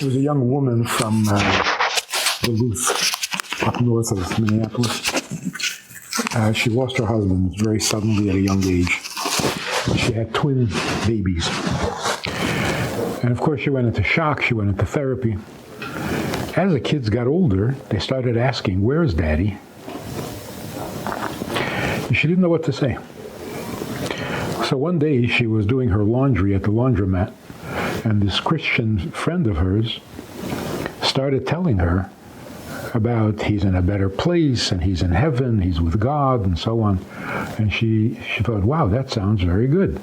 There was a young woman from Duluth, up north of Minneapolis. She lost her husband very suddenly at a young age. She had twin babies. And of course, she went into shock. She went into therapy. As the kids got older, they started asking, "Where's Daddy?" And she didn't know what to say. So one day, she was doing her laundry at the laundromat, and this Christian friend of hers started telling her about he's in a better place, and he's in heaven, he's with God, and so on. And she thought, wow, that sounds very good.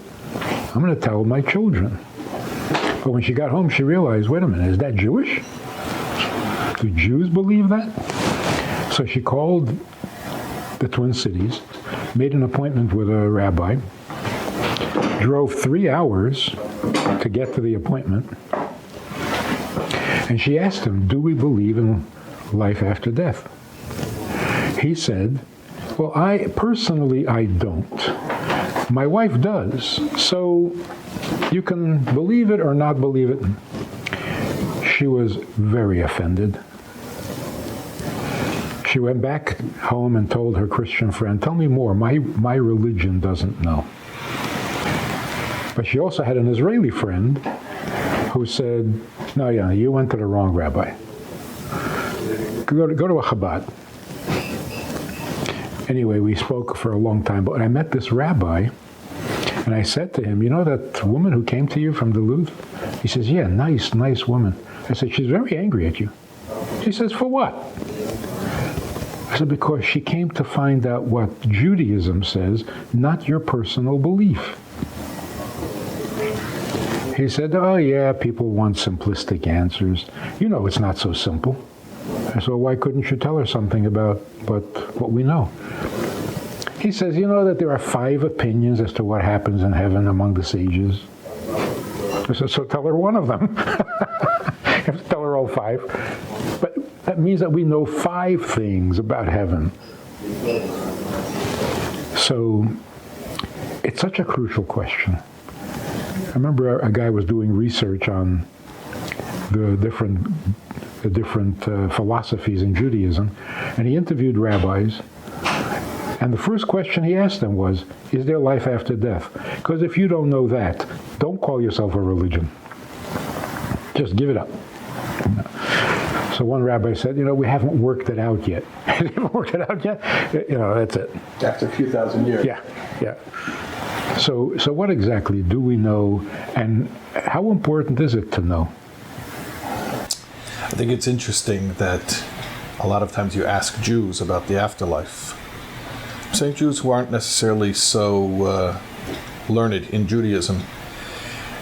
I'm going to tell my children. But when she got home, she realized, wait a minute, is that Jewish? Do Jews believe that? So she called the Twin Cities, made an appointment with a rabbi, drove 3 hours to get to the appointment, and she asked him, do we believe in life after death? He said, well, I don't. My wife does, so you can believe it or not believe it. She was very offended. She went back home and told her Christian friend, tell me more, my religion doesn't know. But she also had an Israeli friend who said, no, yeah, you went to the wrong rabbi. Go to a Chabad. Anyway, we spoke for a long time, but I met this rabbi, and I said to him, you know that woman who came to you from Duluth? He says, yeah, nice woman. I said, she's very angry at you. He says, for what? I said, because she came to find out what Judaism says, not your personal belief. He said, oh yeah, people want simplistic answers. You know it's not so simple. I said, well, why couldn't you tell her something about what we know? He says, you know that there are 5 opinions as to what happens in heaven among the sages? I said, so tell her one of them. You have to tell her all 5. But that means that we know 5 things about heaven. So it's such a crucial question. I remember a guy was doing research on the different philosophies in Judaism, and he interviewed rabbis, and the first question he asked them was, is there life after death? Because if you don't know that, don't call yourself a religion. Just give it up. So one rabbi said, we haven't worked it out yet. You haven't worked it out yet? That's it. After a few thousand years. Yeah. So what exactly do we know, and how important is it to know? I think it's interesting that a lot of times you ask Jews about the afterlife. I'm saying Jews who aren't necessarily so learned in Judaism,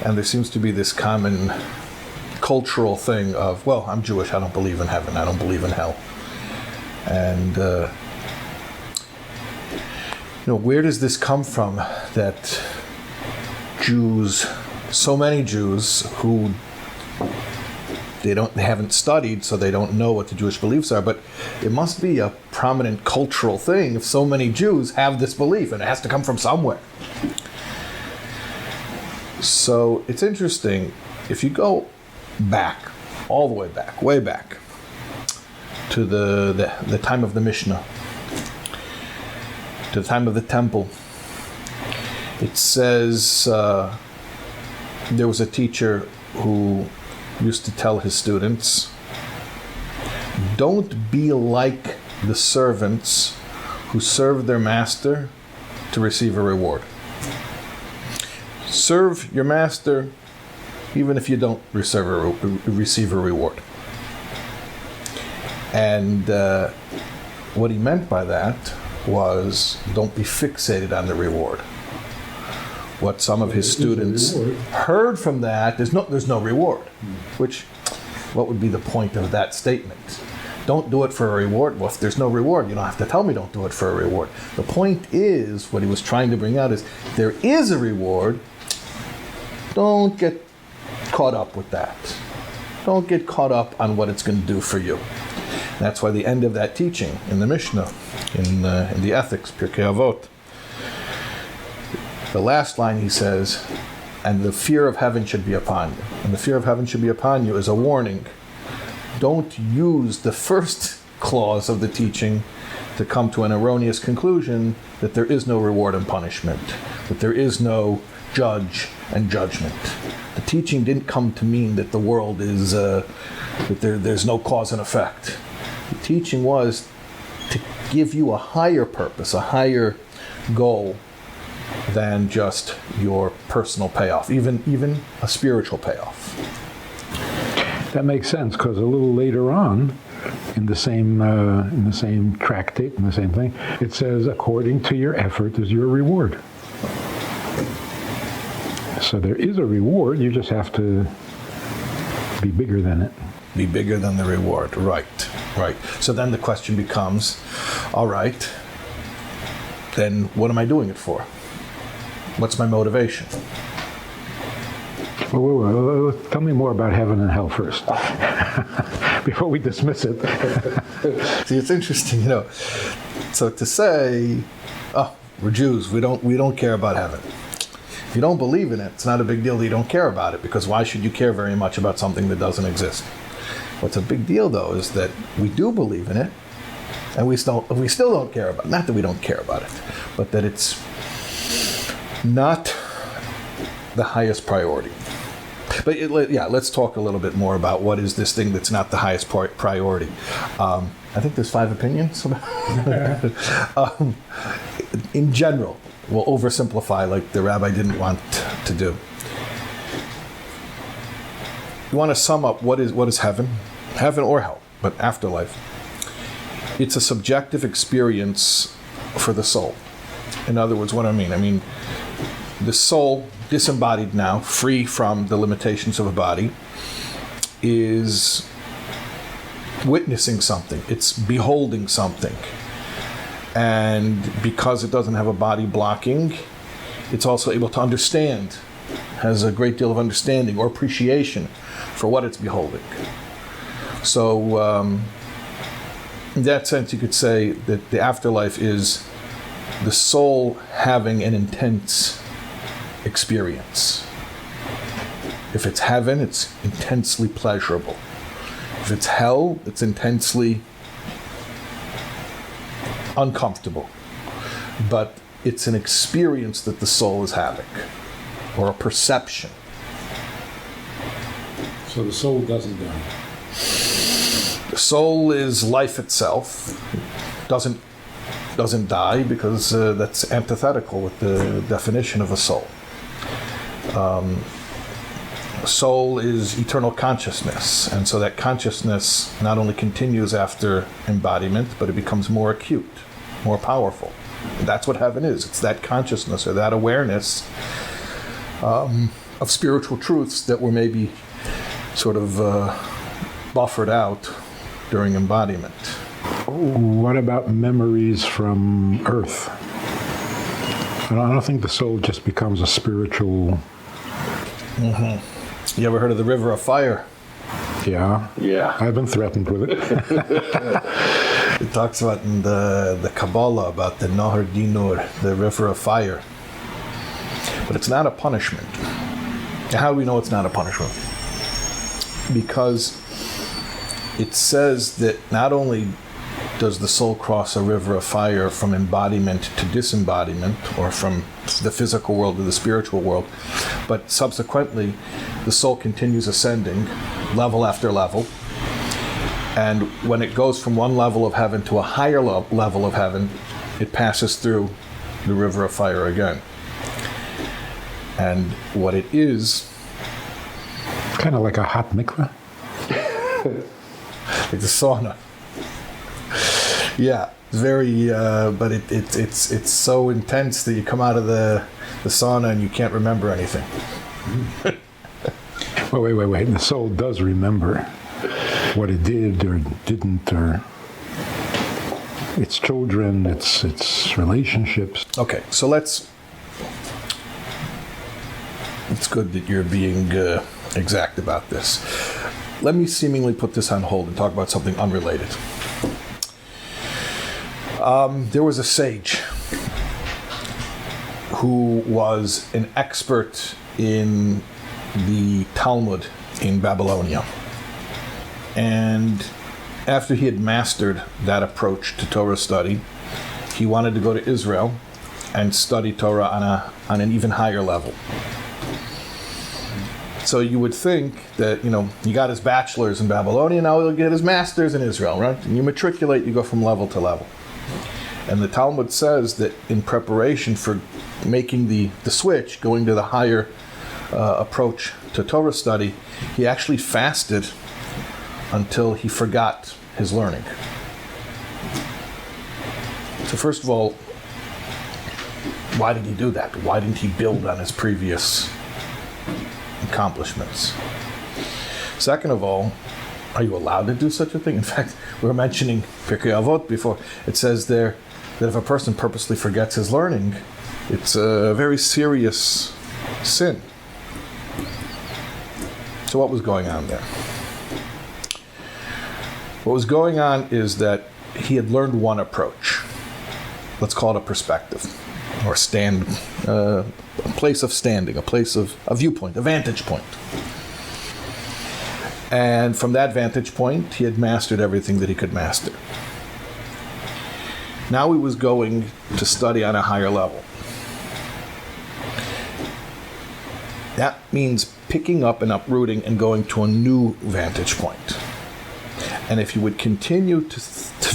and there seems to be this common cultural thing of, well, I'm Jewish, I don't believe in heaven, I don't believe in hell. And where does this come from that Jews, so many Jews who they haven't studied, so they don't know what the Jewish beliefs are, but it must be a prominent cultural thing if so many Jews have this belief, and it has to come from somewhere. So it's interesting, if you go back, all the way back, way back, to the time of the Mishnah, to the time of the temple, it says there was a teacher who used to tell his students, don't be like the servants who serve their master to receive a reward. Serve your master even if you don't receive a reward. And what he meant by that was, don't be fixated on the reward. What some of his students heard from that, there's no reward. Which, what would be the point of that statement? Don't do it for a reward. Well, if there's no reward, you don't have to tell me don't do it for a reward. The point is, what he was trying to bring out is, there is a reward. Don't get caught up with that. Don't get caught up on what it's going to do for you. That's why the end of that teaching in the Mishnah, in the Ethics, Pirkei Avot, the last line he says, and the fear of heaven should be upon you. and the fear of heaven should be upon you, is a warning. Don't use the first clause of the teaching to come to an erroneous conclusion that there is no reward and punishment, that there is no judge and judgment. The teaching didn't come to mean that the world is, that there's no cause and effect. The teaching was to give you a higher purpose, a higher goal than just your personal payoff, even a spiritual payoff. That makes sense, because a little later on, in the same tractate, in the same thing, it says, according to your effort is your reward. So there is a reward, you just have to be bigger than it. Be bigger than the reward, right. So then the question becomes, all right, then what am I doing it for? What's my motivation? Well, tell me more about heaven and hell first, before we dismiss it. See, it's interesting, So to say, oh, we're Jews, we don't care about heaven. If you don't believe in it, it's not a big deal that you don't care about it, because why should you care very much about something that doesn't exist? What's a big deal, though, is that we do believe in it, and we still don't care about it. Not that we don't care about it, but that it's not the highest priority. But let's talk a little bit more about what is this thing that's not the highest priority. I think there's 5 opinions. In general, we'll oversimplify like the Rabbi didn't want to do. You want to sum up what is heaven or hell, but afterlife. It's a subjective experience for the soul. In other words, what do I mean? I mean, the soul, disembodied now, free from the limitations of a body, is witnessing something. It's beholding something. And because it doesn't have a body blocking, it's also able to understand, has a great deal of understanding or appreciation for what it's beholding. So, in that sense, you could say that the afterlife is the soul having an intense experience. If it's heaven, it's intensely pleasurable. If it's hell, it's intensely uncomfortable. But it's an experience that the soul is having, or a perception. So the soul doesn't die. The soul is life itself. Doesn't die, because that's antithetical with the definition of a soul. Soul is eternal consciousness, and so that consciousness not only continues after embodiment, but it becomes more acute, more powerful. And that's what heaven is. It's that consciousness or that awareness of spiritual truths that were maybe sort of buffered out during embodiment. What about memories from Earth? I don't think the soul just becomes a spiritual... You ever heard of the river of fire? Yeah. I've been threatened with it. It talks about in the Kabbalah about the Nahar Dinur, the river of fire. But it's not a punishment. How do we know it's not a punishment? Because it says that not only does the soul cross a river of fire from embodiment to disembodiment, or from the physical world to the spiritual world, but subsequently the soul continues ascending level after level, and when it goes from one level of heaven to a higher level of heaven, it passes through the river of fire again. And what it is... Kind of like a hot mikveh? It's a sauna. Yeah, very, but it's so intense that you come out of the sauna and you can't remember anything. Well, wait. The soul does remember what it did or didn't, or its children, its relationships. Okay, so it's good that you're being exact about this. Let me seemingly put this on hold and talk about something unrelated. There was a sage who was an expert in the Talmud in Babylonia. And after he had mastered that approach to Torah study, he wanted to go to Israel and study Torah on an even higher level. So you would think that, he got his bachelor's in Babylonia, now he'll get his master's in Israel, right? And you matriculate, you go from level to level. And the Talmud says that in preparation for making the switch, going to the higher approach to Torah study, he actually fasted until he forgot his learning. So first of all, why did he do that? Why didn't he build on his previous accomplishments? Second of all, are you allowed to do such a thing? In fact, we were mentioning Pirkei Avot before. It says there that if a person purposely forgets his learning, it's a very serious sin. So what was going on there? What was going on is that he had learned one approach. Let's call it a perspective, or a place of standing, a viewpoint, a vantage point. And from that vantage point, he had mastered everything that he could master. Now he was going to study on a higher level. That means picking up and uprooting and going to a new vantage point. And if you would continue to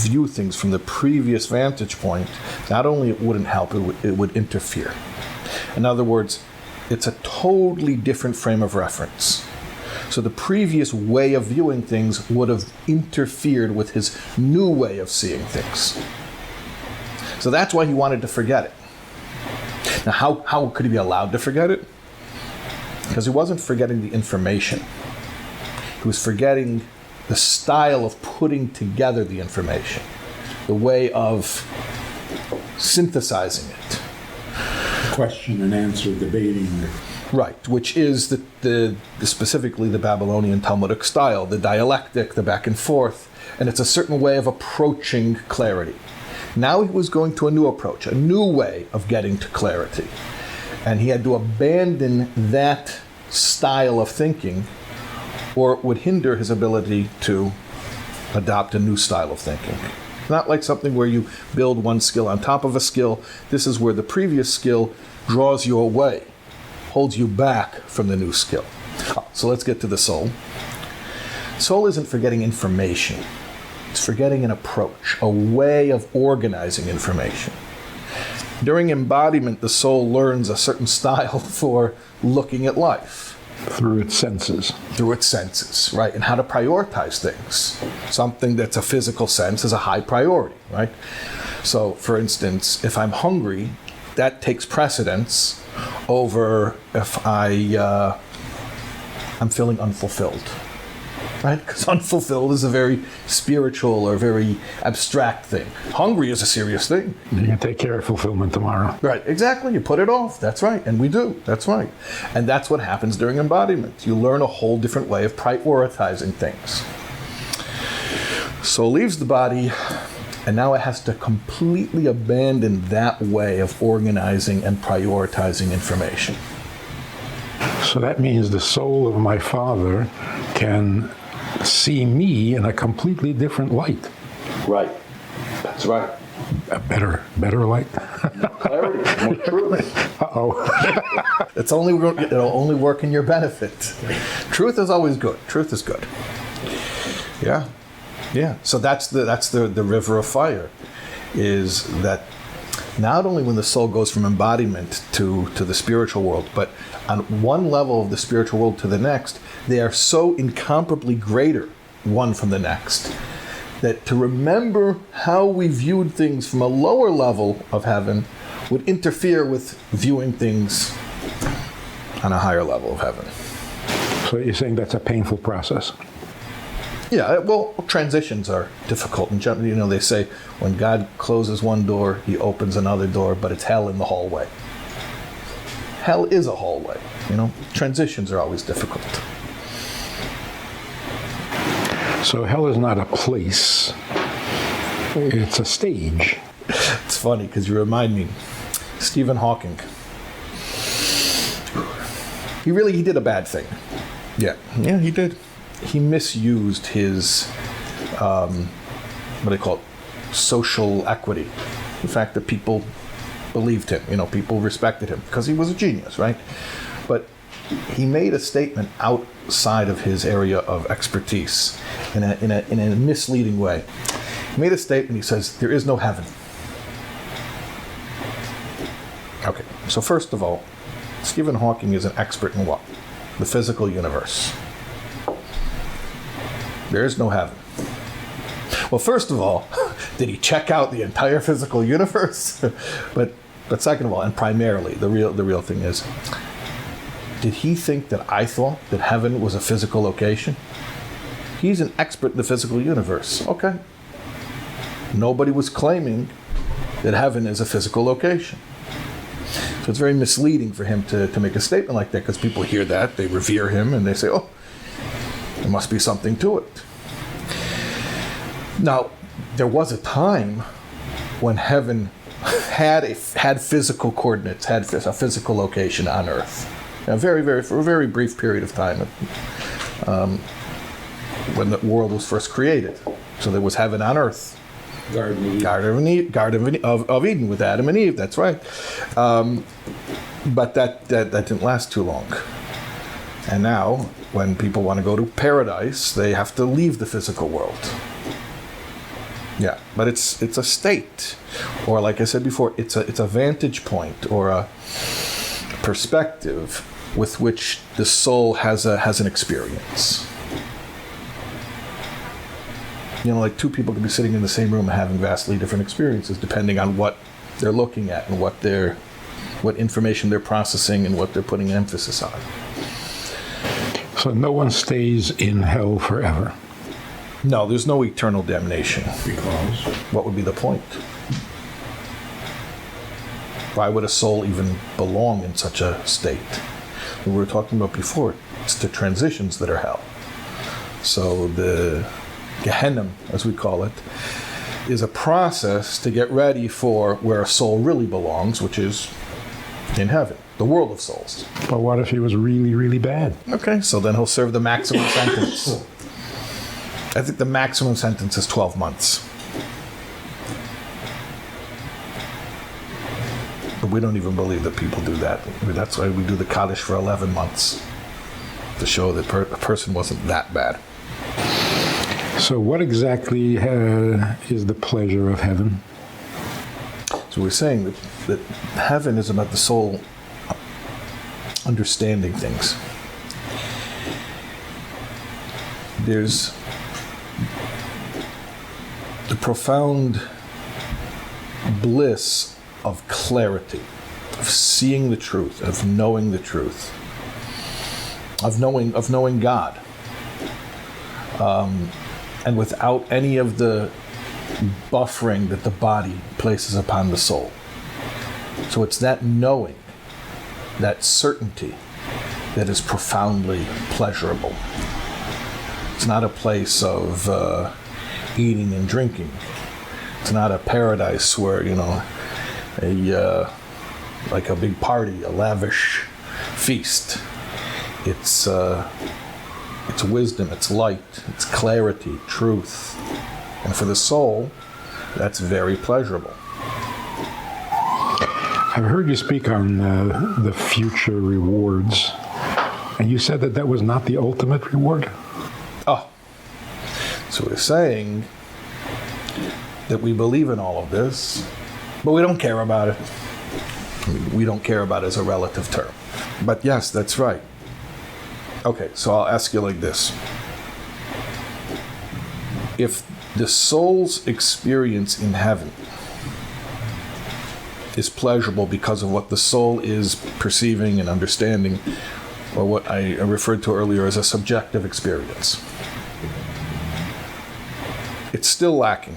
view things from the previous vantage point, not only it wouldn't help, it would interfere. In other words, it's a totally different frame of reference. So the previous way of viewing things would have interfered with his new way of seeing things. So that's why he wanted to forget it. Now, how could he be allowed to forget it? Because he wasn't forgetting the information. He was forgetting the style of putting together the information, the way of synthesizing it. Question and answer, debating. Right, which is specifically the Babylonian Talmudic style, the dialectic, the back and forth, and it's a certain way of approaching clarity. Now he was going to a new approach, a new way of getting to clarity. And he had to abandon that style of thinking, or it would hinder his ability to adopt a new style of thinking. It's not like something where you build one skill on top of a skill. This is where the previous skill draws you away, holds you back from the new skill. So let's get to the soul. Soul isn't forgetting information. It's forgetting an approach, a way of organizing information. During embodiment, the soul learns a certain style for looking at life. Through its senses. Through its senses, right? And how to prioritize things. Something that's a physical sense is a high priority, right? So, for instance, if I'm hungry, that takes precedence over if I'm feeling unfulfilled. Right? Because unfulfilled is a very spiritual or very abstract thing. Hungry is a serious thing. You can take care of fulfillment tomorrow. Right, exactly. You put it off. That's right. And we do. That's right. And that's what happens during embodiment. You learn a whole different way of prioritizing things. Soul leaves the body, and now it has to completely abandon that way of organizing and prioritizing information. So that means the soul of my father can see me in a completely different light. Right. That's right. A better light. More clarity, more truth. Uh-oh. It'll only work in your benefit. Truth is always good. Truth is good. Yeah. Yeah. So that's the river of fire, is that not only when the soul goes from embodiment to the spiritual world, but on one level of the spiritual world to the next, they are so incomparably greater one from the next, that to remember how we viewed things from a lower level of heaven would interfere with viewing things on a higher level of heaven. So you're saying that's a painful process? Yeah, well, transitions are difficult. And they say when God closes one door, he opens another door, but it's hell in the hallway. Hell is a hallway. Transitions are always difficult. So hell is not a place, it's a stage. It's funny because you remind me, Stephen Hawking. He did a bad thing. Yeah, he did. He misused his, what do they call it, social equity. The fact that people believed him, people respected him because he was a genius, right? But he made a statement outside of his area of expertise in a misleading way. He made a statement, he says, there is no heaven. Okay, so first of all, Stephen Hawking is an expert in what? The physical universe. There is no heaven. Well, first of all, did he check out the entire physical universe? but second of all, and primarily, the real thing is, did he think that I thought that heaven was a physical location? He's an expert in the physical universe. Okay. Nobody was claiming that heaven is a physical location. So it's very misleading for him to make a statement like that, because people hear that, they revere him, and they say, oh, there must be something to it. Now, there was a time when heaven had physical coordinates, had a physical location on Earth. For a very brief period of time, when the world was first created. So there was heaven on Earth. Garden of Eden with Adam and Eve, that's right. But that didn't last too long. And now, when people want to go to paradise, they have to leave the physical world. Yeah, but it's a state, or like I said before, it's a vantage point or a perspective with which the soul has an experience. Like two people can be sitting in the same room and having vastly different experiences depending on what they're looking at and what information they're processing and what they're putting emphasis on. So no one stays in hell forever. No, there's no eternal damnation. Because What would be the point? Why would a soul even belong in such a state? We were talking about before, it's the transitions that are hell. So the Gehenna, as we call it, is a process to get ready for where a soul really belongs, which is in heaven, the world of souls. But what if he was really, really bad? Okay, so then he'll serve the maximum sentence. I think the maximum sentence is 12 months. But we don't even believe that people do that. That's why we do the Kaddish for 11 months, to show that a person wasn't that bad. So what exactly is the pleasure of heaven? So we're saying that heaven is about the soul understanding things. There's the profound bliss of clarity, of seeing the truth, of knowing the truth, of knowing God, and without any of the buffering that the body places upon the soul. So it's that knowing, that certainty, that is profoundly pleasurable. It's not a place of eating and drinking. It's not a paradise where, like a big party, a lavish feast. It's wisdom, it's light, it's clarity, truth. And for the soul, that's very pleasurable. I've heard you speak on the future rewards, and you said that was not the ultimate reward? Oh, so we're saying that we believe in all of this, but we don't care about it. We don't care about it as a relative term. But yes, that's right. Okay, so I'll ask you like this. If the soul's experience in heaven is pleasurable because of what the soul is perceiving and understanding, or what I referred to earlier as a subjective experience, it's still lacking.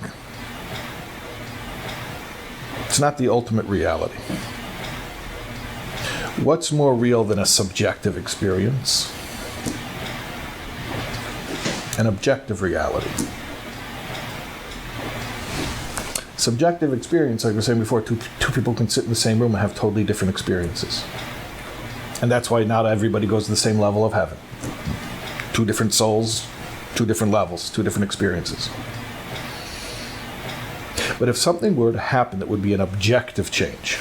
It's not the ultimate reality. What's more real than a subjective experience? An objective reality. Subjective experience, like we were saying before, two people can sit in the same room and have totally different experiences. And that's why not everybody goes to the same level of heaven. Two different souls, two different levels, two different experiences. But if something were to happen that would be an objective change,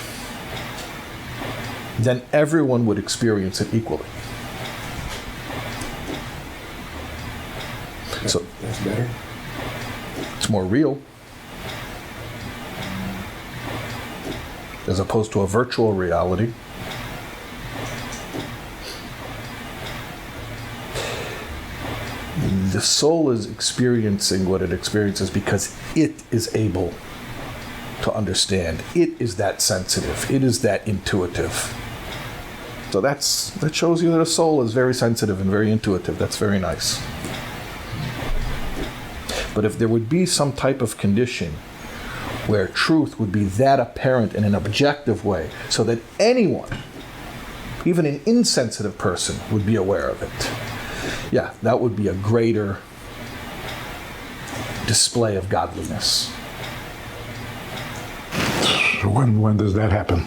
then everyone would experience it equally. So That's better. it's more real, as opposed to a virtual reality. The soul is experiencing what it experiences because it is able to understand. It is that sensitive. It is that intuitive. So that shows you that a soul is very sensitive and very intuitive. That's very nice. But if there would be some type of condition where truth would be that apparent in an objective way, so that anyone, even an insensitive person, would be aware of it, yeah, that would be a greater display of godliness. When does that happen?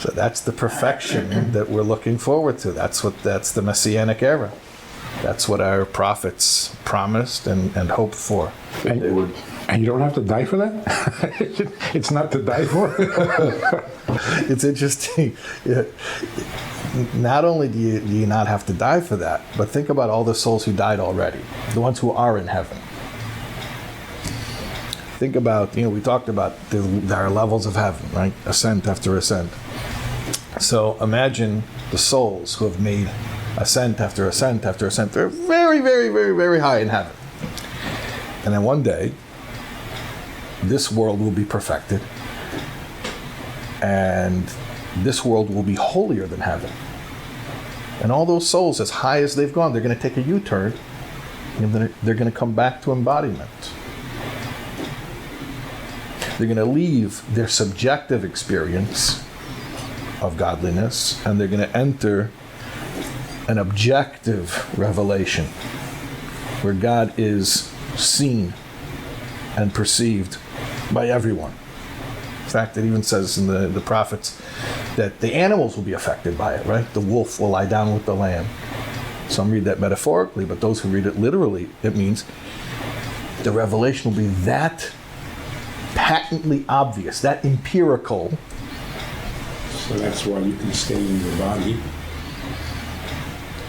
So that's the perfection that we're looking forward to. That's the Messianic era. That's what our prophets promised and hoped for. And you don't have to die for that? It's not to die for? It's interesting. Yeah. Not only do you not have to die for that, but think about all the souls who died already, the ones who are in heaven. Think about, we talked about our levels of heaven, right? Ascent after ascent. So imagine the souls who have made ascent after ascent after ascent. They're very, very, very, very high in heaven. And then one day, this world will be perfected, and this world will be holier than heaven. And all those souls, as high as they've gone, they're going to take a U-turn, and they're going to come back to embodiment. They're going to leave their subjective experience of godliness, and they're going to enter an objective revelation where God is seen and perceived by everyone. In fact, it even says in the prophets that the animals will be affected by it, right? The wolf will lie down with the lamb. Some read that metaphorically, but those who read it literally, it means the revelation will be that patently obvious, that empirical. So that's why you can stay in your body.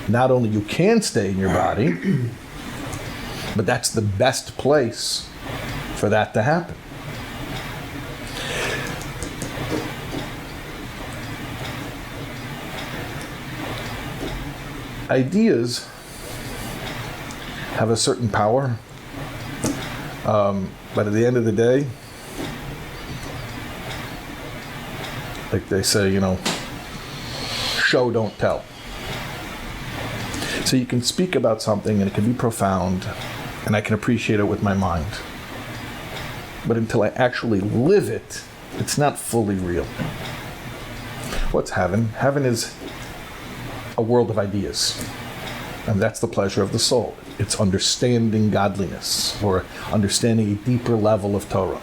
Not only you can stay in your body, but that's the best place for that to happen. Ideas have a certain power, but at the end of the day, like they say, show, don't tell. So you can speak about something and it can be profound, and I can appreciate it with my mind. But until I actually live it, it's not fully real. What's heaven? Heaven is a world of ideas. And that's the pleasure of the soul. It's understanding godliness, or understanding a deeper level of Torah.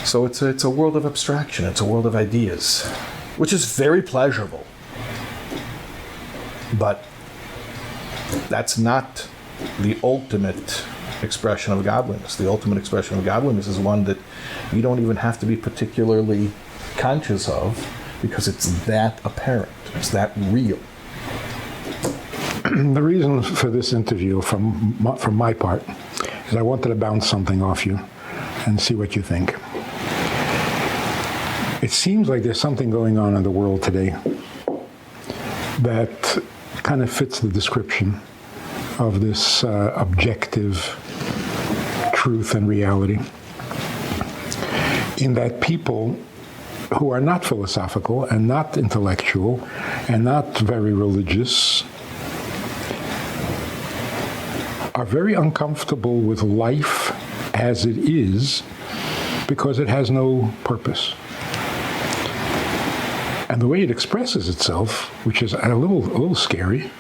So it's a world of abstraction. It's a world of ideas, which is very pleasurable. But that's not the ultimate expression of godliness. The ultimate expression of godliness is one that you don't even have to be particularly conscious of, because it's that apparent. It's that real. The reason for this interview, from my part, is I wanted to bounce something off you and see what you think. It seems like there's something going on in the world today that kind of fits the description of this objective truth and reality, in that people who are not philosophical and not intellectual and not very religious are very uncomfortable with life as it is, because it has no purpose. And the way it expresses itself, which is a little scary,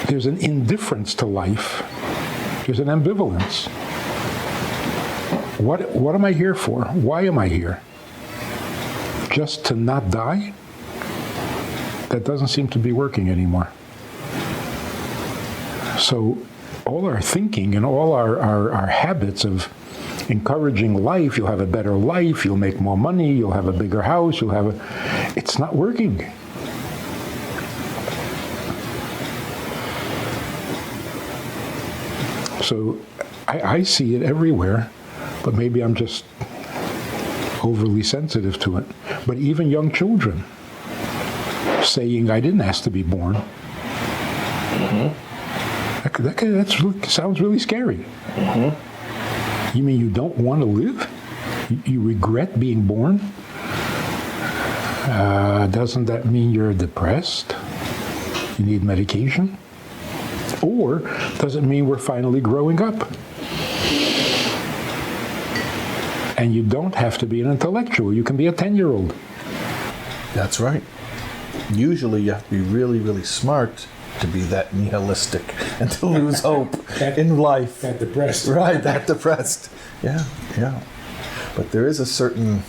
there's an indifference to life. There's an ambivalence. What am I here for? Why am I here? just to not die, that doesn't seem to be working anymore. So all our thinking and all our habits of encouraging life, you'll have a better life, you'll make more money, you'll have a bigger house, it's not working. So I see it everywhere, but maybe I'm just overly sensitive to it. But even young children saying, I didn't ask to be born. That sounds really scary. You mean you don't want to live? You regret being born? Doesn't that mean you're depressed? You need medication? Or does it mean we're finally growing up? And you don't have to be an intellectual. You can be a 10-year-old. That's right. Usually you have to be really, really smart to be that nihilistic and to lose hope in life. That depressed. Right, that depressed. Yeah. But there is a certain,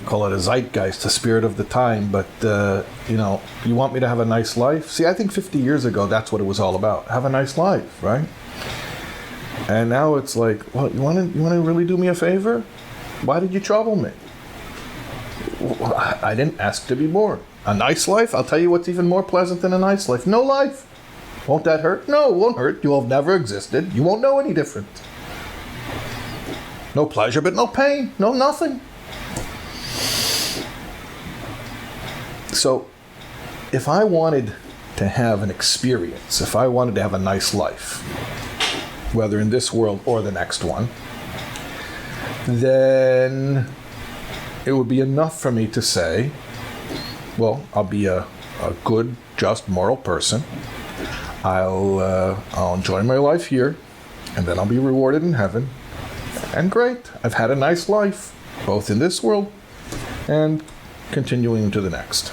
call it a zeitgeist, a spirit of the time, but, you want me to have a nice life? See, I think 50 years ago, that's what it was all about. Have a nice life, right? And now it's like, well, you want to really do me a favor? Why did you trouble me? Well, I didn't ask to be born. A nice life? I'll tell you what's even more pleasant than a nice life. No life. Won't that hurt? No, it won't hurt. You have never existed. You won't know any different. No pleasure, but no pain. No nothing. So, if I wanted to have an experience, if I wanted to have a nice life, whether in this world or the next one, then it would be enough for me to say, well, I'll be a good, just, moral person. I'll enjoy my life here, and then I'll be rewarded in heaven. And great, I've had a nice life, both in this world and continuing into the next.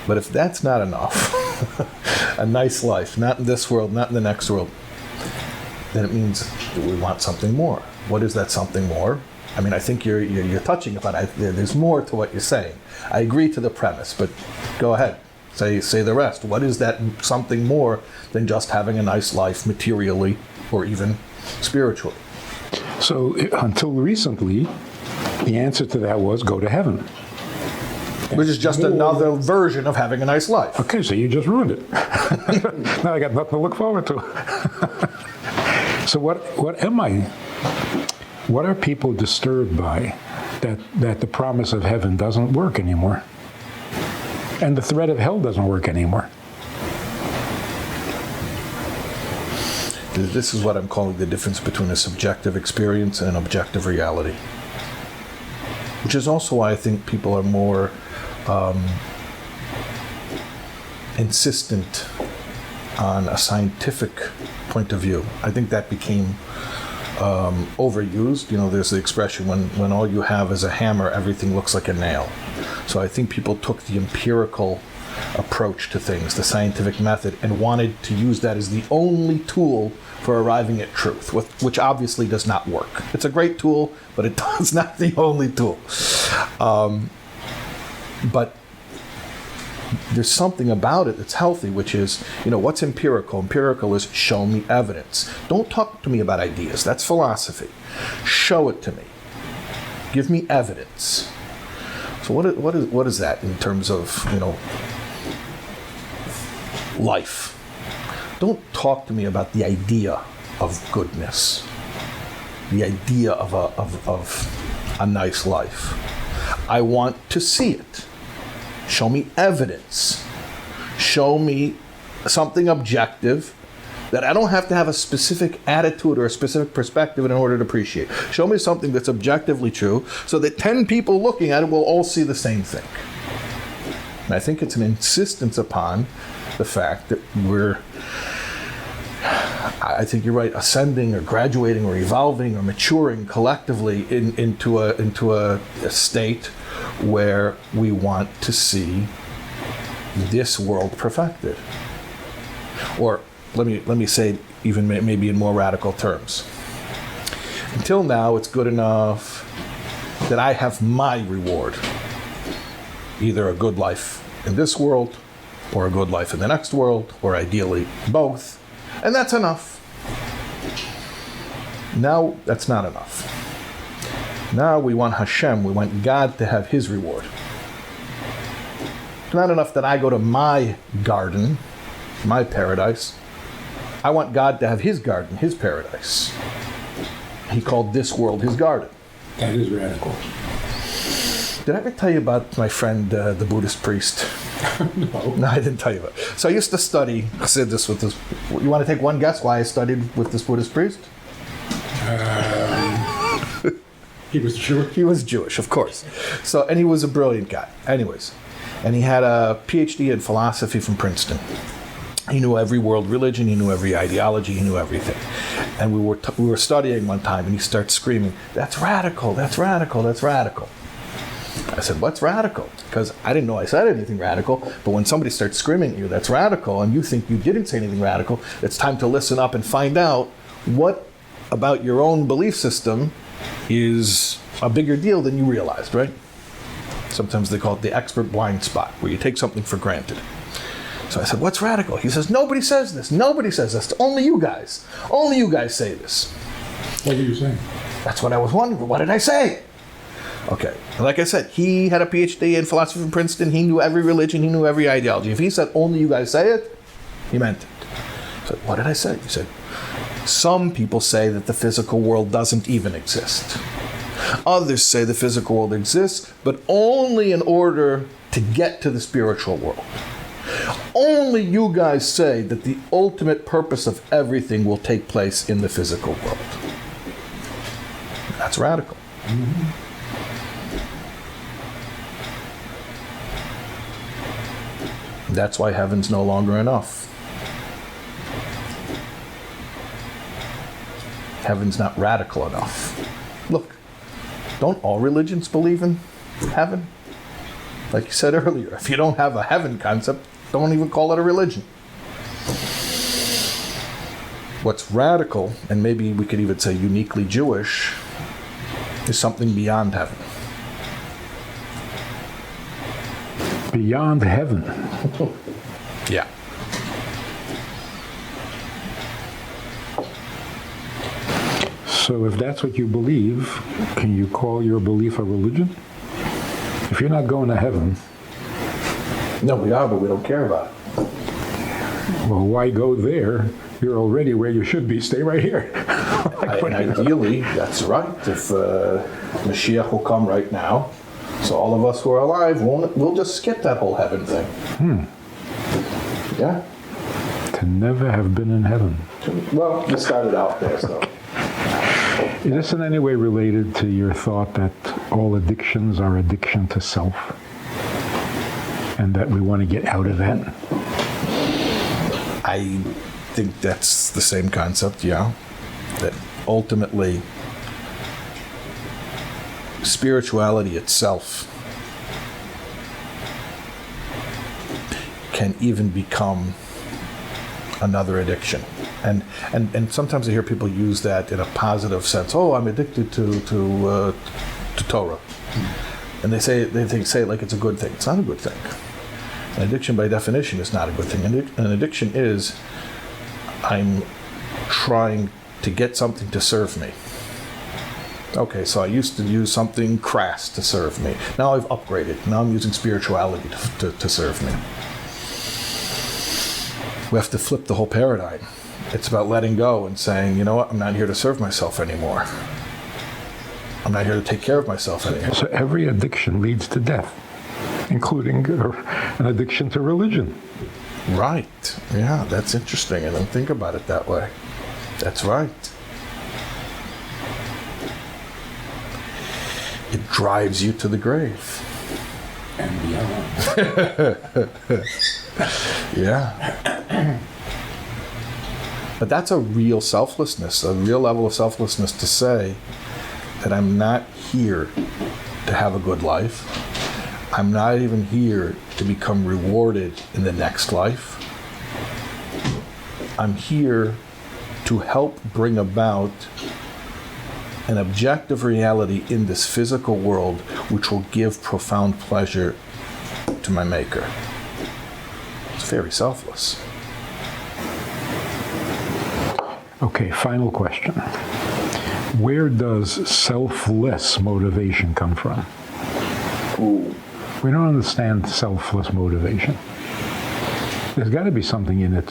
But if that's not enough, a nice life, not in this world, not in the next world, then it means that we want something more. What is that something more? I mean, I think you're touching upon it. There's more to what you're saying. I agree to the premise, but go ahead. Say the rest. What is that something more than just having a nice life materially or even spiritually? So until recently, the answer to that was go to heaven. Which is just another version of having a nice life. Okay, so you just ruined it. Now I got nothing to look forward to. So what am I? What are people disturbed by that the promise of heaven doesn't work anymore? And the threat of hell doesn't work anymore? This is what I'm calling the difference between a subjective experience and an objective reality. Which is also why I think people are more insistent on a scientific point of view. I think that became overused. There's the expression, when all you have is a hammer, everything looks like a nail. So I think people took the empirical approach to things, the scientific method, and wanted to use that as the only tool for arriving at truth, which obviously does not work. It's a great tool, but it's not the only tool. But there's something about it that's healthy, which is, what's empirical? Empirical is show me evidence. Don't talk to me about ideas. That's philosophy. Show it to me. Give me evidence. So what is that in terms of, life? Don't talk to me about the idea of goodness, the idea of a nice life. I want to see it. Show me evidence. Show me something objective that I don't have to have a specific attitude or a specific perspective in order to appreciate. Show me something that's objectively true so that 10 people looking at it will all see the same thing. And I think it's an insistence upon the fact that I think you're right, ascending or graduating or evolving or maturing collectively into a state where we want to see this world perfected. Or let me say it even maybe in more radical terms. Until now, it's good enough that I have my reward. Either a good life in this world, or a good life in the next world, or ideally both. And that's enough. Now, that's not enough. Now we want Hashem, we want God to have his reward. It's not enough that I go to my garden, my paradise. I want God to have his garden, his paradise. He called this world his garden. That is radical. Did I ever tell you about my friend, the Buddhist priest? No. No, I didn't tell you about it. So I used to study, I said this with this, you want to take one guess why I studied with this Buddhist priest? He was Jewish. He was Jewish, of course. So, and he was a brilliant guy. Anyways, and he had a PhD in philosophy from Princeton. He knew every world religion, he knew every ideology, he knew everything. And we were studying one time, and he starts screaming, "That's radical, that's radical, that's radical." I said, "What's radical?" Because I didn't know I said anything radical, but when somebody starts screaming at you, "That's radical," and you think you didn't say anything radical, it's time to listen up and find out what about your own belief system is a bigger deal than you realized, right? Sometimes they call it the expert blind spot, where you take something for granted. So I said, "What's radical?" He says, "Nobody says this. Nobody says this. Only you guys. Only you guys say this." What were you saying? That's what I was wondering. What did I say? Okay. Like I said, he had a PhD in philosophy from Princeton. He knew every religion. He knew every ideology. If he said, "Only you guys say it," he meant it. I said, "What did I say?" He said, "Some people say that the physical world doesn't even exist. Others say the physical world exists, but only in order to get to the spiritual world. Only you guys say that the ultimate purpose of everything will take place in the physical world." That's radical. Mm-hmm. That's why heaven's no longer enough. Heaven's not radical enough. Look, don't all religions believe in heaven? Like you said earlier, if you don't have a heaven concept, don't even call it a religion. What's radical, and maybe we could even say uniquely Jewish, is something beyond heaven. Beyond heaven. Yeah. So if that's what you believe, can you call your belief a religion? If you're not going to heaven, No, we are, but we don't care about it. well, why go there? You're already where you should be. Stay right here. And ideally, that's right. If Mashiach will come right now, so all of us who are alive, we'll just skip that whole heaven thing. Yeah? To never have been in heaven. Well, you started out there, so. Is this in any way related to your thought that all addictions are addiction to self? And that we want to get out of that? I think that's the same concept, yeah. That ultimately, spirituality itself can even become another addiction. And sometimes I hear people use that in a positive sense. "Oh, I'm addicted to Torah." And they say it like it's a good thing. It's not a good thing. An addiction by definition is not a good thing. An addiction is, I'm trying to get something to serve me. Okay, so I used to use something crass to serve me. Now I've upgraded. Now I'm using spirituality to serve me. We have to flip the whole paradigm. It's about letting go and saying, you know what, I'm not here to serve myself anymore. I'm not here to take care of myself anymore. So every addiction leads to death, including an addiction to religion. Right. Yeah, that's interesting. I don't think about it that way. That's right. It drives you to the grave. And beyond. Yeah. But that's a real selflessness, a real level of selflessness to say that I'm not here to have a good life. I'm not even here to become rewarded in the next life. I'm here to help bring about an objective reality in this physical world which will give profound pleasure to my Maker. It's very selfless. Okay, final question. Where does selfless motivation come from? Ooh. We don't understand selfless motivation. There's got to be something in it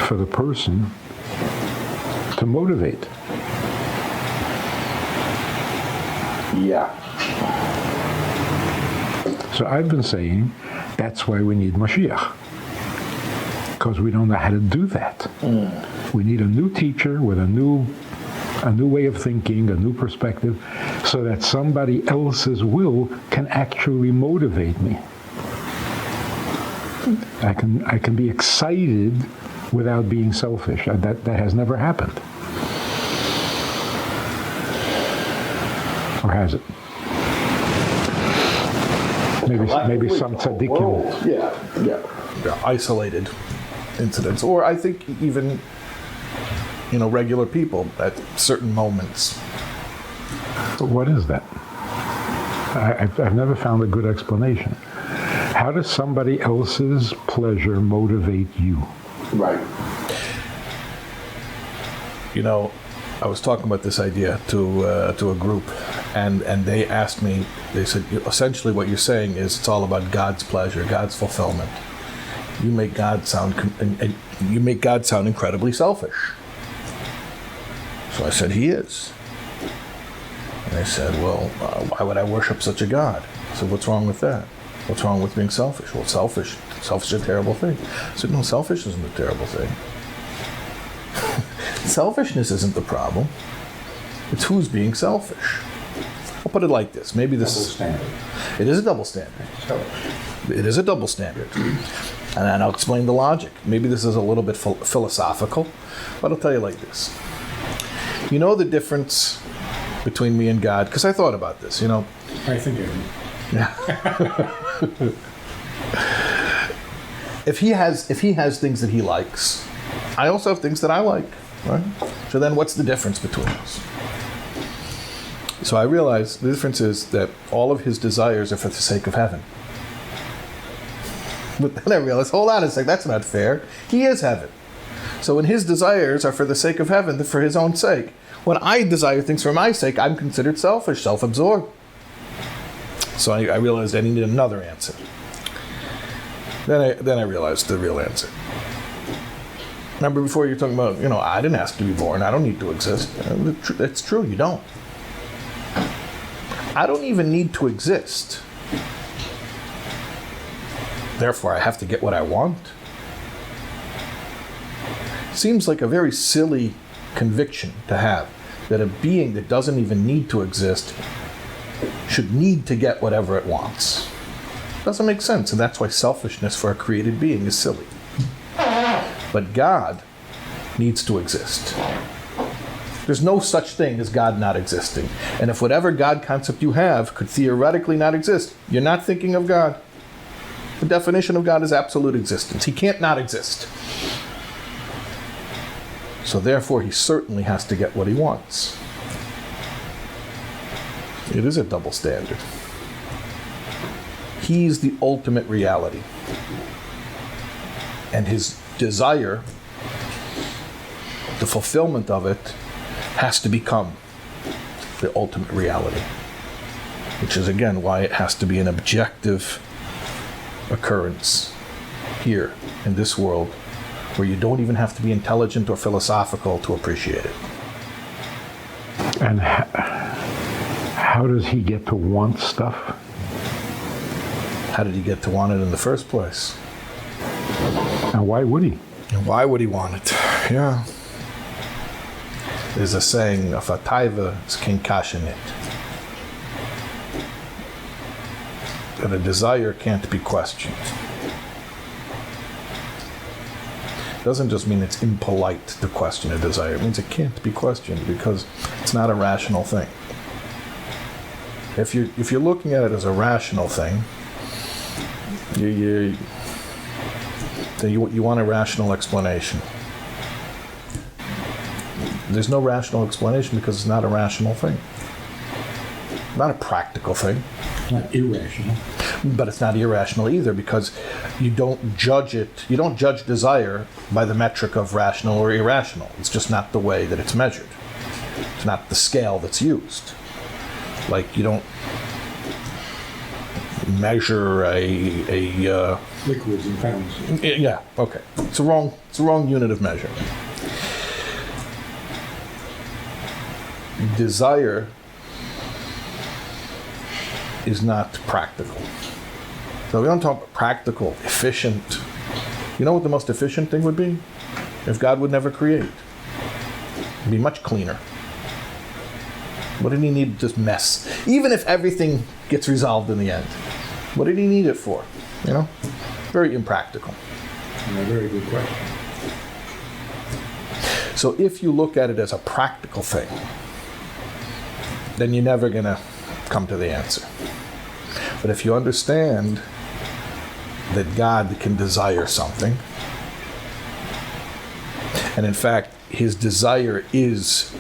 for the person to motivate. Yeah. So I've been saying that's why we need Mashiach, because we don't know how to do that. We need a new teacher with a new way of thinking, a new perspective, so that somebody else's will can actually motivate me. I can be excited without being selfish. That has never happened. Or has it? Maybe some tzaddikim. Yeah. Isolated incidents, or I think even regular people at certain moments. But what is that? I've never found a good explanation. How does somebody else's pleasure motivate you? Right. I was talking about this idea to a group, and they asked me. They said, essentially, what you're saying is it's all about God's pleasure, God's fulfillment. You make God sound incredibly selfish. So I said, He is. And they said, well, why would I worship such a God? I said, what's wrong with that? What's wrong with being selfish? Well, selfish is a terrible thing. I said, no, selfish isn't a terrible thing. Selfishness isn't the problem. It's who's being selfish. I'll put it like this. Maybe this Double standard. It is a double standard. It is a double standard. And I'll explain the logic. Maybe this is a little bit philosophical, but I'll tell you like this. You know the difference between me and God? Because I thought about this, I think it. If he has things that he likes, I also have things that I like, right? So then what's the difference between us? So I realized the difference is that all of his desires are for the sake of heaven. But then I realized, hold on a sec, that's not fair. He is heaven. So when his desires are for the sake of heaven, they're for his own sake. When I desire things for my sake, I'm considered selfish, self-absorbed. So I realized I needed another answer. Then I realized the real answer. Remember before you were talking about, I didn't ask to be born. I don't need to exist. It's true, you don't. I don't even need to exist. Therefore, I have to get what I want. Seems like a very silly conviction to have, that a being that doesn't even need to exist should need to get whatever it wants. Doesn't make sense, and that's why selfishness for a created being is silly. But God needs to exist. There's no such thing as God not existing. And if whatever God concept you have could theoretically not exist, you're not thinking of God. The definition of God is absolute existence. He can't not exist. So therefore, he certainly has to get what he wants. It is a double standard. He's the ultimate reality. And his desire, the fulfillment of it, has to become the ultimate reality. Which is, again, why it has to be an objective occurrence here in this world, where you don't even have to be intelligent or philosophical to appreciate it. And how does he get to want stuff? How did he get to want it in the first place? And why would he? And why would he want it? Yeah. There's a saying, of a taiva is kinkashinit. That a desire can't be questioned. It doesn't just mean it's impolite to question a desire. It means it can't be questioned because it's not a rational thing. If you're looking at it as a rational thing, you want a rational explanation. There's no rational explanation because it's not a rational thing. Not a practical thing. Not irrational. But it's not irrational either, because you don't judge it. You don't judge desire by the metric of rational or irrational. It's just not the way that it's measured. It's not the scale that's used. Like, you don't measure a Liquids and pounds. yeah, okay. It's a wrong unit of measure. Desire is not practical. So we don't talk about practical, efficient. You know what the most efficient thing would be? If God would never create. It'd be much cleaner. What did he need this mess? Even if everything gets resolved in the end. What did he need it for? You know? Very impractical. A very good question. So if you look at it as a practical thing, then you're never going to come to the answer. But if you understand that God can desire something, and in fact, his desire is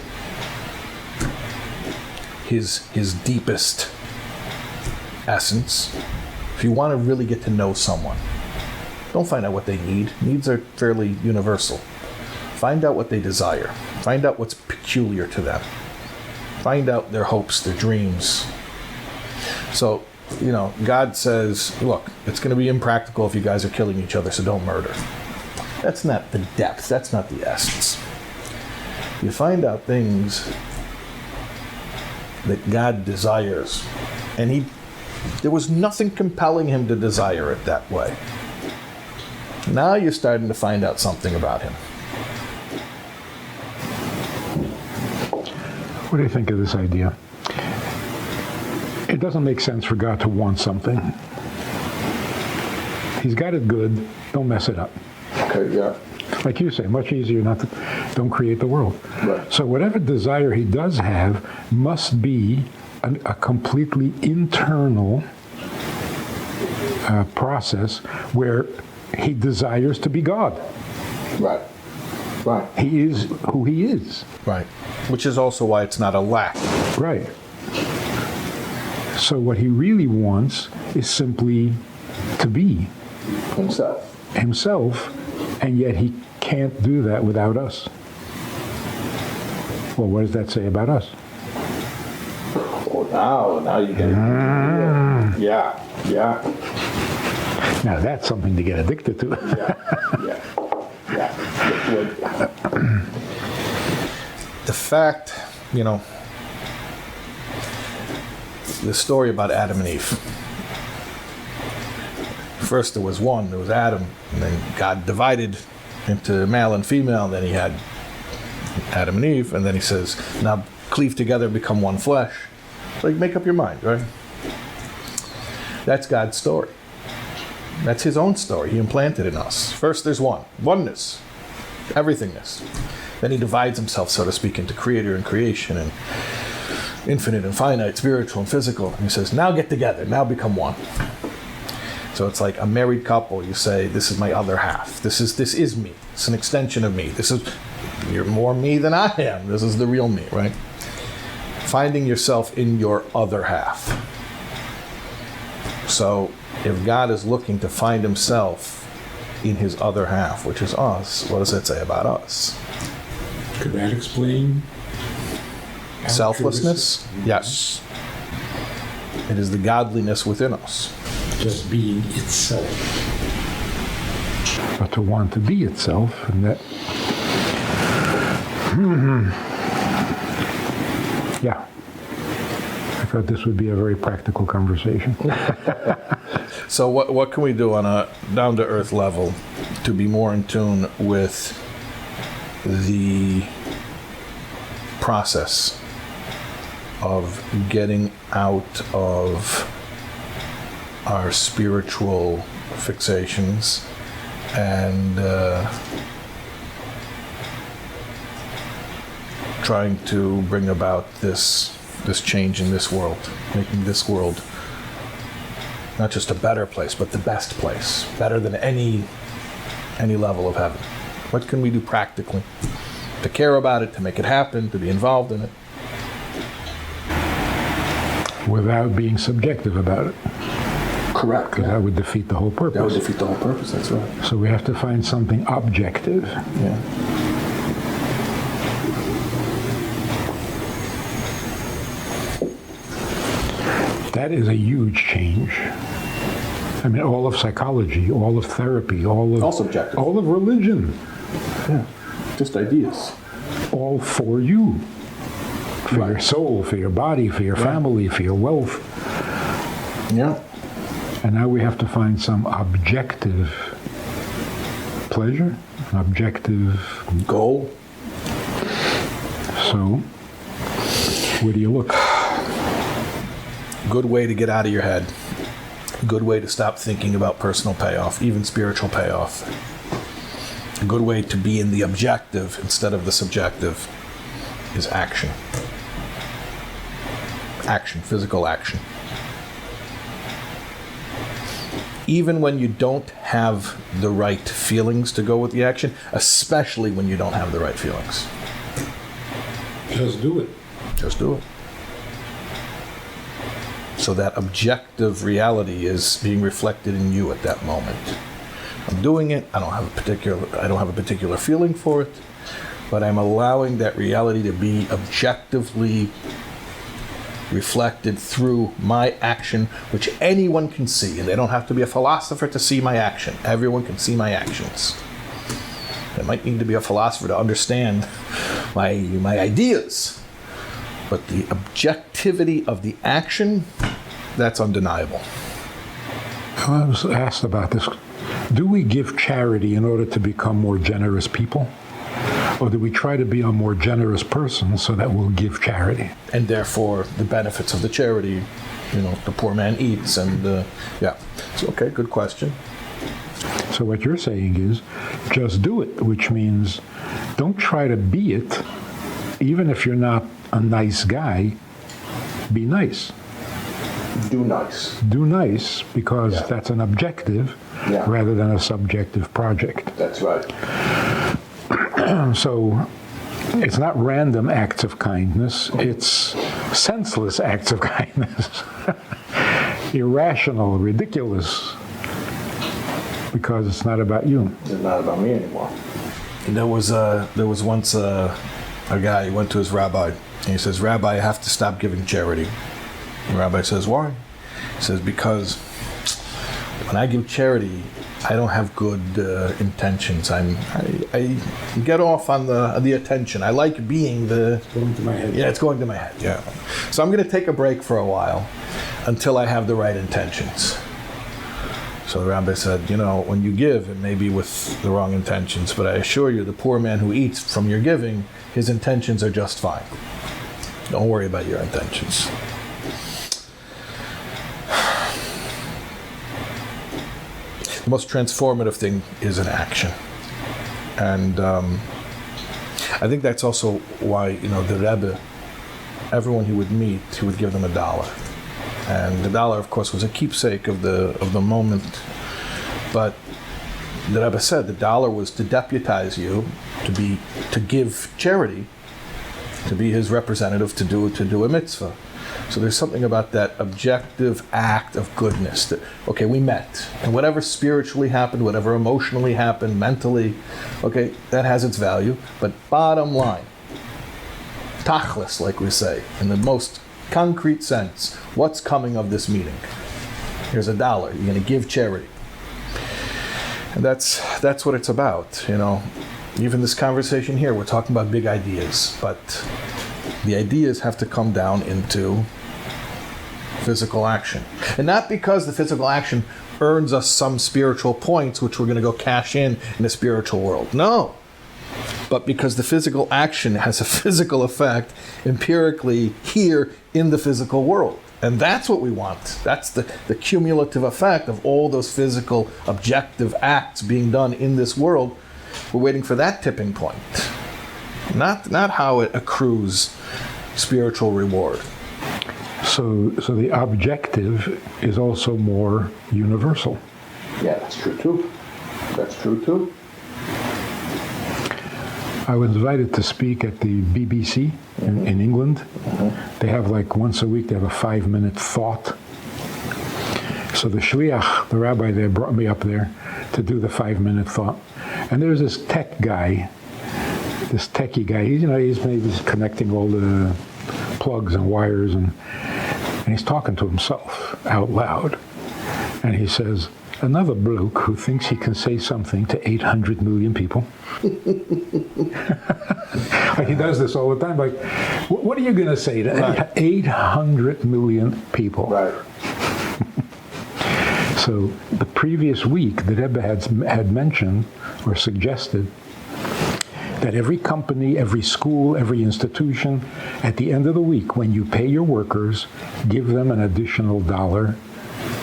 his deepest essence. If you want to really get to know someone, don't find out what they need. Needs are fairly universal. Find out what they desire. Find out what's peculiar to them. Find out their hopes, their dreams. So, you know, God says, look, it's going to be impractical if you guys are killing each other, so don't murder. That's not the depth. That's not the essence. You find out things that God desires, and there was nothing compelling him to desire it that way. Now you're starting to find out something about him. What do you think of this idea? It doesn't make sense for God to want something. He's got it good. Don't mess it up. Okay, yeah. Like you say, much easier not to, don't create the world. Right. So whatever desire he does have must be a completely internal process where he desires to be God. Right. Right. He is who he is. Right. Which is also why it's not a lack. Right. So what he really wants is simply to be himself, and yet he can't do that without us. Well, what does that say about us? Oh, now you get it. Yeah. Now that's something to get addicted to. Yeah. The fact, you know, the story about Adam and Eve. First there was one, there was Adam, and then God divided into male and female, and then he had Adam and Eve, and then he says, now cleave together, become one flesh. So you make up your mind, right? That's God's story. That's his own story. He implanted in us. First there's oneness, everythingness. Then he divides himself, so to speak, into creator and creation, and infinite and finite, spiritual and physical. And he says, now get together, now become one. So it's like a married couple. You say, this is my other half. This is me. It's an extension of me. You're more me than I am. This is the real me, right? Finding yourself in your other half. So if God is looking to find himself in his other half, which is us, what does it say about us? Could that explain Selflessness? Yes. It is the godliness within us. just being itself? But to want to be itself, and that... Yeah. I thought this would be a very practical conversation. So what can we do on a down-to-earth level to be more in tune with the process of getting out of our spiritual fixations and trying to bring about this change in this world, making this world not just a better place, but the best place, better than any level of heaven? What can we do practically to care about it, to make it happen, to be involved in it. Without being subjective about it, Correct. because that would defeat the whole That would purpose. defeat the whole purpose. That's right. So we have to find something objective. Yeah. That is a huge change. I mean, all of psychology, all of therapy, All subjective. all of religion, Yeah. Just ideas. all for you, for your Right. soul, for your body, for your family, for your wealth. Yeah. And now we have to find some objective pleasure, an objective. Goal. So, where do you look? Good way to get out of your head. Good way to stop thinking about personal payoff, even spiritual payoff. A good way to be in the objective instead of the subjective is action. Action, physical action. Even when you don't have the right feelings to go with the action, especially when you don't have the right feelings. Just do it. Just do it. So that objective reality is being reflected in you at that moment. I'm doing it. I don't have a particular feeling for it, but I'm allowing that reality to be objectively reflected through my action, which anyone can see, and they don't have to be a philosopher to see my action. Everyone can see my actions. They might need to be a philosopher to understand my ideas, but the objectivity of the action, that's undeniable. I was asked about this. Do we give charity in order to become more generous people? Or do we try to be a more generous person so that we'll give charity? And therefore, the benefits of the charity, the poor man eats, and yeah. So, okay, good question. So what you're saying is, just do it, which means don't try to be it. Even if you're not a nice guy, be nice. Do nice. Do nice, because Yeah. that's an objective Yeah. rather than a subjective project. That's right. So it's not random acts of kindness, it's senseless acts of kindness. Irrational, ridiculous, because it's not about you. It's not about me anymore. There was once a guy, he went to his rabbi, and he says, "Rabbi, I have to stop giving charity." The rabbi says, "Why?" He says, "Because when I give charity, I don't have good intentions. I get off on the attention. I like being the..." Going to my head. Yeah, it's going to my head, yeah. "So I'm going to take a break for a while until I have the right intentions." So the rabbi said, when you give, it may be with the wrong intentions, but I assure you, the poor man who eats from your giving, his intentions are just fine. Don't worry about your intentions. The most transformative thing is an action. And I think that's also why, the Rabbi, everyone he would meet, he would give them $1. And the dollar, of course, was a keepsake of the moment. But the Rebbe said the dollar was to deputize you to give charity, to be his representative, to do a mitzvah. So there's something about that objective act of goodness that, okay, we met, and whatever spiritually happened, whatever emotionally happened, mentally, okay, that has its value. But bottom line, tachlis, like we say, in the most concrete sense, what's coming of this meeting? Here's $1. You're going to give charity. And that's what it's about, Even this conversation here, we're talking about big ideas, but the ideas have to come down into physical action. And not because the physical action earns us some spiritual points, which we're going to go cash in the spiritual world. No. But because the physical action has a physical effect empirically here in the physical world. And that's what we want. That's the cumulative effect of all those physical, objective acts being done in this world. We're waiting for that tipping point. Not how it accrues spiritual reward. So the objective is also more universal. Yeah, that's true too. That's true too. I was invited to speak at the BBC in England. They have like once a week, they have a 5-minute thought. So the shliach, the rabbi there, brought me up there to do the 5-minute thought. And there's this tech guy, this techie guy. He's maybe connecting all the plugs and wires, and he's talking to himself out loud. And he says, another bloke who thinks he can say something to 800 million people. Like he does this all the time. Like, what are you going to say to 800 million people? Right. So the previous week, the Rebbe had mentioned or suggested that every company, every school, every institution, at the end of the week, when you pay your workers, give them an additional $1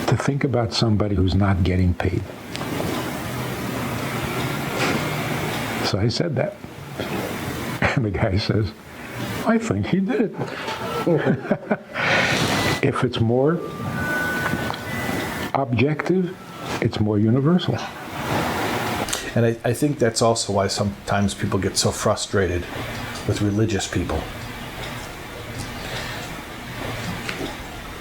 to think about somebody who's not getting paid. So I said that. And the guy says, I think he did. If it's more objective, it's more universal. And I think that's also why sometimes people get so frustrated with religious people.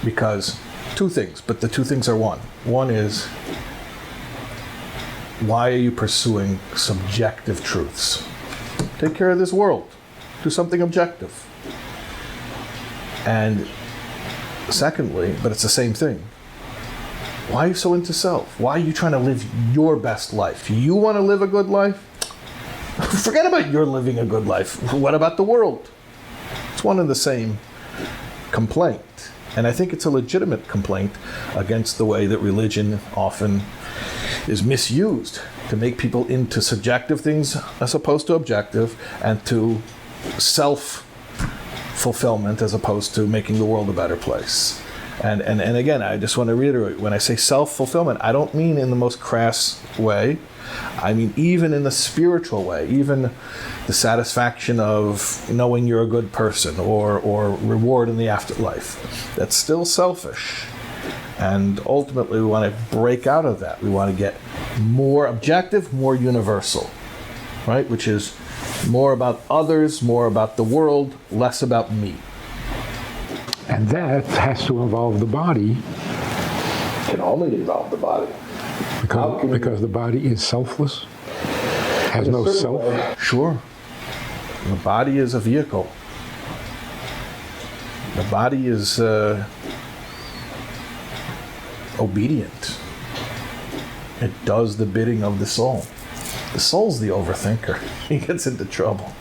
Because two things, but the two things are one. One is, why are you pursuing subjective truths? Take care of this world. Do something objective. And secondly, but it's the same thing, why are you so into self? Why are you trying to live your best life? You want to live a good life? Forget about your living a good life. What about the world? It's one and the same complaint. And I think it's a legitimate complaint against the way that religion often is misused to make people into subjective things as opposed to objective, and to self-fulfillment as opposed to making the world a better place. And again, I just want to reiterate, when I say self-fulfillment, I don't mean in the most crass way. I mean even in the spiritual way, even the satisfaction of knowing you're a good person, or reward in the afterlife. That's still selfish. And ultimately we want to break out of that. We want to get more objective, more universal, right? Which is more about others, more about the world, less about me. And that has to involve the body. Can only involve the body. Because the body is selfless, has no self. Sure. The body is a vehicle. The body is obedient. It does the bidding of the soul. The soul's the overthinker. He gets into trouble.